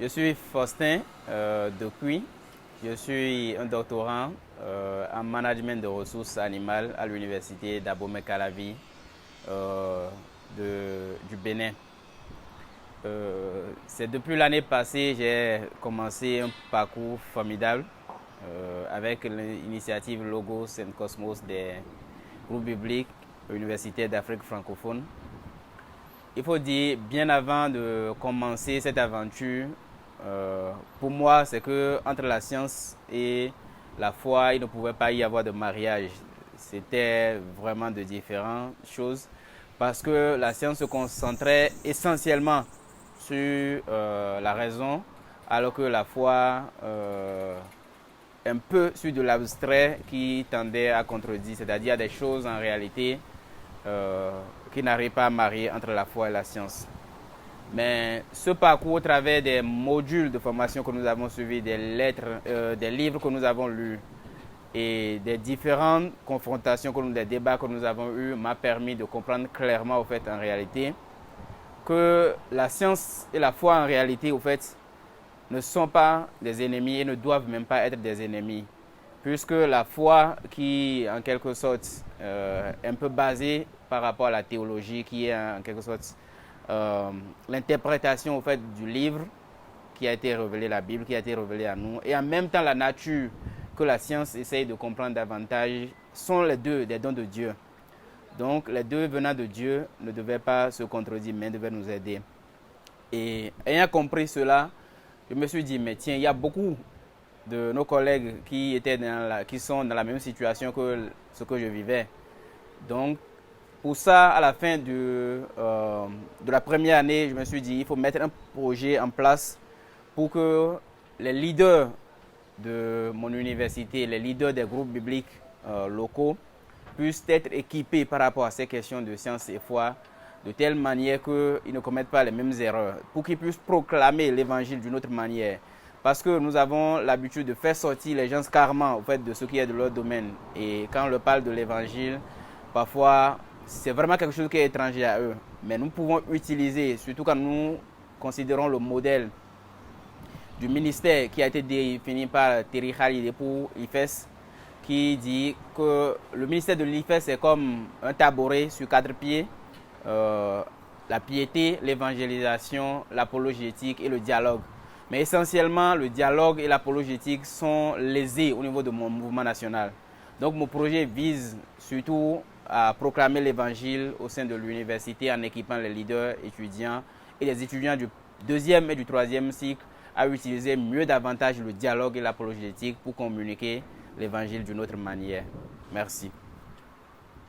Je suis Faustin Depuis. Je suis un doctorant en management de ressources animales à l'université d'Abomey-Calavi du Bénin. C'est depuis l'année passée que j'ai commencé un parcours formidable avec l'initiative Logos and Cosmos des groupes bibliques universitaires d'Afrique francophone. Il faut dire, bien avant de commencer cette aventure, pour moi, c'est que entre la science et la foi, il ne pouvait pas y avoir de mariage. C'était vraiment de différentes choses parce que la science se concentrait essentiellement sur la raison, alors que la foi un peu sur de l'abstrait qui tendait à contredire, c'est-à-dire des choses en réalité qui n'arrivent pas à marier entre la foi et la science. Mais ce parcours au travers des modules de formation que nous avons suivis, des lettres, des livres que nous avons lus et des différentes confrontations, des débats que nous avons eus m'a permis de comprendre clairement au fait en réalité que la science et la foi en réalité au fait ne sont pas des ennemis et ne doivent même pas être des ennemis, puisque la foi qui en quelque sorte est un peu basée par rapport à la théologie, qui est en quelque sorte l'interprétation au fait du livre qui a été révélé, la Bible qui a été révélée à nous, et en même temps la nature que la science essaye de comprendre davantage, sont les deux des dons de Dieu. Donc les deux venant de Dieu ne devaient pas se contredire, mais devaient nous aider. Et ayant compris cela, je me suis dit, mais tiens, il y a beaucoup de nos collègues qui sont dans la même situation que ce que je vivais. Donc, pour ça, à la fin de la première année, je me suis dit, il faut mettre un projet en place pour que les leaders de mon université, les leaders des groupes bibliques locaux, puissent être équipés par rapport à ces questions de science et foi, de telle manière qu'ils ne commettent pas les mêmes erreurs, pour qu'ils puissent proclamer l'évangile d'une autre manière. Parce que nous avons l'habitude de faire sortir les gens carrément au fait, de ce qui est de leur domaine. Et quand on leur parle de l'évangile, parfois, c'est vraiment quelque chose qui est étranger à eux. Mais nous pouvons utiliser, surtout quand nous considérons le modèle du ministère qui a été défini par Terry Khalid pour l'IFES, qui dit que le ministère de l'IFES est comme un tabouret sur 4 pieds. La piété, l'évangélisation, l'apologétique et le dialogue. Mais essentiellement, le dialogue et l'apologétique sont lésés au niveau de mon mouvement national. Donc mon projet vise surtout à proclamer l'évangile au sein de l'université en équipant les leaders étudiants et les étudiants du 2e et du 3e cycle à utiliser mieux davantage le dialogue et l'apologétique pour communiquer l'évangile d'une autre manière. Merci.